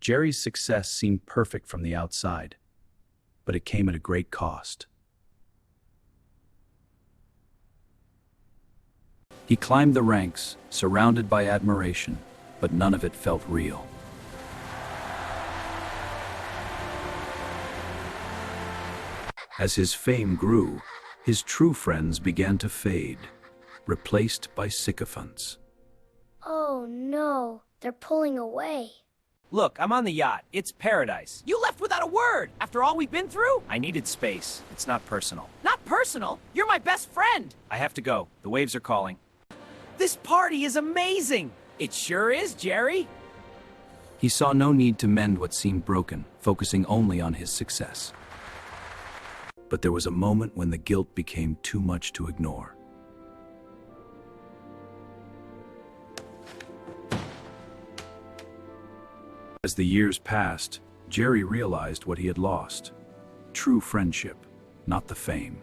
Jerry's success seemed perfect from the outside, but it came at a great cost. He climbed the ranks, surrounded by admiration, but none of it felt real. As his fame grew, his true friends began to fade, replaced by sycophants. Oh no, they're pulling away. Look, I'm on the yacht. It's paradise. You left without a word! After all we've been through? I needed space. It's not personal. Not personal? You're my best friend! I have to go. The waves are calling. This party is amazing! It sure is, Jerry! He saw no need to mend what seemed broken, focusing only on his success. But there was a moment when the guilt became too much to ignore. As the years passed, Jerry realized what he had lost. True friendship, not the fame.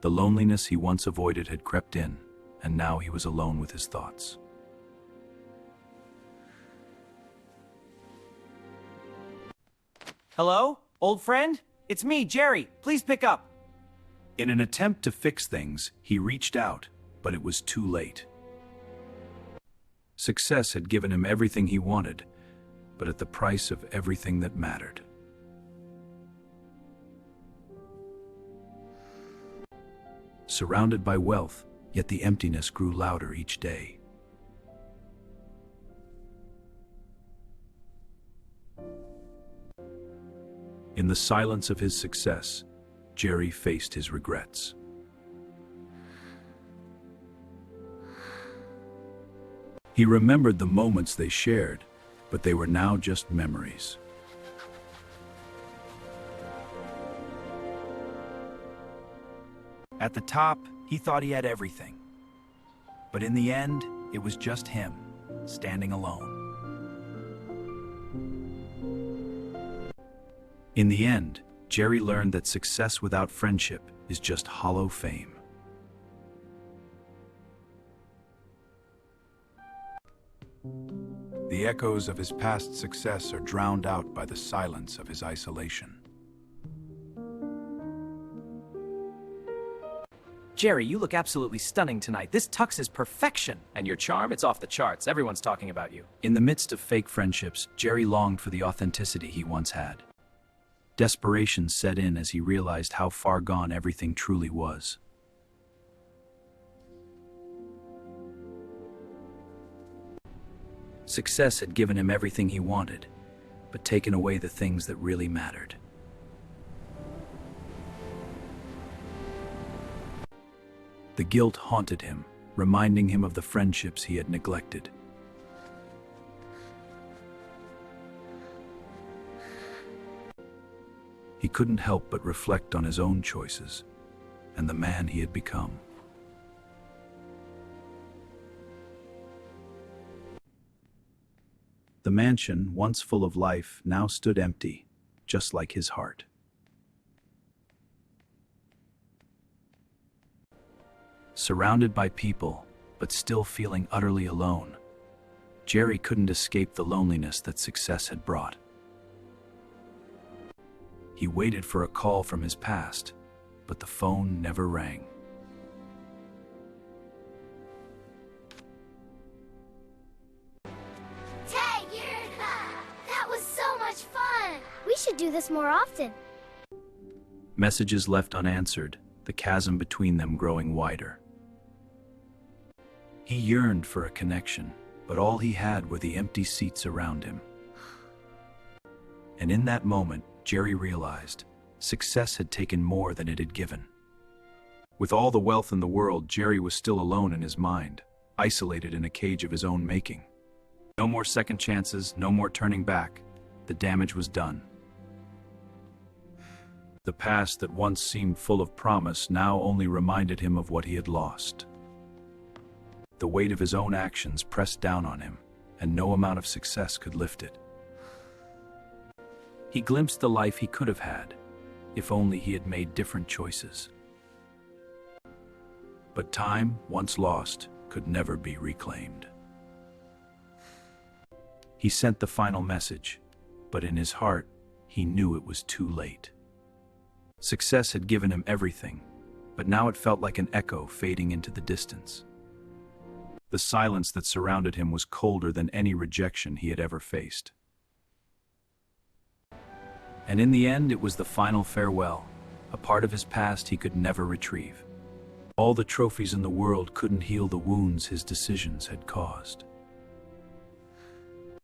The loneliness he once avoided had crept in, and now he was alone with his thoughts. Hello? Old friend? It's me, Jerry. Please pick up. In an attempt to fix things, he reached out, but it was too late. Success had given him everything he wanted, but at the price of everything that mattered. Surrounded by wealth, yet the emptiness grew louder each day. In the silence of his success, Jerry faced his regrets. He remembered the moments they shared, but they were now just memories. At the top, he thought he had everything. But in the end, it was just him, standing alone. In the end, Jerry learned that success without friendship is just hollow fame. The echoes of his past success are drowned out by the silence of his isolation. Jerry, you look absolutely stunning tonight. This tux is perfection. And your charm, it's off the charts. Everyone's talking about you. In the midst of fake friendships, Jerry longed for the authenticity he once had. Desperation set in as he realized how far gone everything truly was. Success had given him everything he wanted, but taken away the things that really mattered. The guilt haunted him, reminding him of the friendships he had neglected. He couldn't help but reflect on his own choices and the man he had become. The mansion, once full of life, now stood empty, just like his heart. Surrounded by people, but still feeling utterly alone, Jerry couldn't escape the loneliness that success had brought. He waited for a call from his past, but the phone never rang. That was so much fun! We should do this more often. Messages left unanswered, the chasm between them growing wider. He yearned for a connection, but all he had were the empty seats around him. And in that moment, Jerry realized success had taken more than it had given. With all the wealth in the world, Jerry was still alone in his mind, isolated in a cage of his own making. No more second chances, no more turning back. The damage was done. The past that once seemed full of promise now only reminded him of what he had lost. The weight of his own actions pressed down on him, and no amount of success could lift it. He glimpsed the life he could have had, if only he had made different choices. But time, once lost, could never be reclaimed. He sent the final message, but in his heart, he knew it was too late. Success had given him everything, but now it felt like an echo fading into the distance. The silence that surrounded him was colder than any rejection he had ever faced. And in the end, it was the final farewell, a part of his past he could never retrieve. All the trophies in the world couldn't heal the wounds his decisions had caused.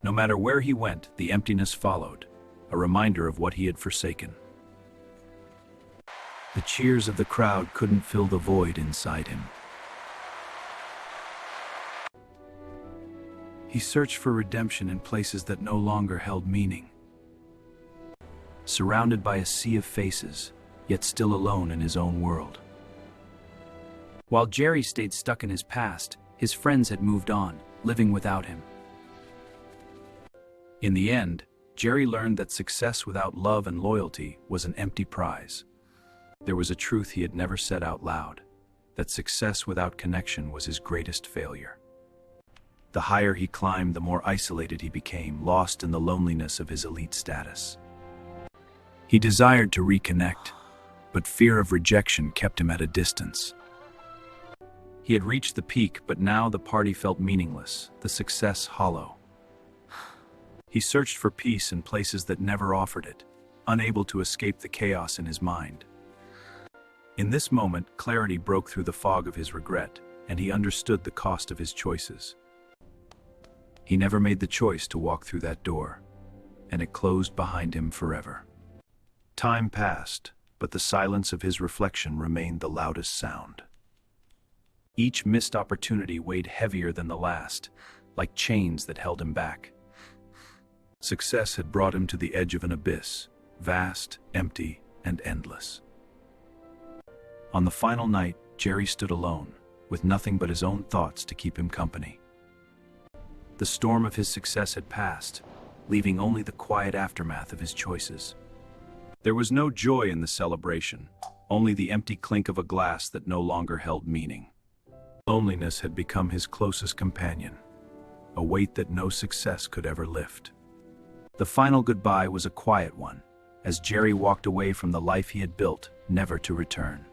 No matter where he went, the emptiness followed, a reminder of what he had forsaken. The cheers of the crowd couldn't fill the void inside him. He searched for redemption in places that no longer held meaning. Surrounded by a sea of faces, yet still alone in his own world. While Jerry stayed stuck in his past, his friends had moved on, living without him. In the end, Jerry learned that success without love and loyalty was an empty prize. There was a truth he had never said out loud, that success without connection was his greatest failure. The higher he climbed, the more isolated he became, lost in the loneliness of his elite status. He desired to reconnect, but fear of rejection kept him at a distance. He had reached the peak, but now the party felt meaningless, the success hollow. He searched for peace in places that never offered it, unable to escape the chaos in his mind. In this moment, clarity broke through the fog of his regret, and he understood the cost of his choices. He never made the choice to walk through that door, and it closed behind him forever. Time passed, but the silence of his reflection remained the loudest sound. Each missed opportunity weighed heavier than the last, like chains that held him back. Success had brought him to the edge of an abyss, vast, empty, and endless. On the final night, Jerry stood alone, with nothing but his own thoughts to keep him company. The storm of his success had passed, leaving only the quiet aftermath of his choices. There was no joy in the celebration, only the empty clink of a glass that no longer held meaning. Loneliness had become his closest companion, a weight that no success could ever lift. The final goodbye was a quiet one, as Jerry walked away from the life he had built, never to return.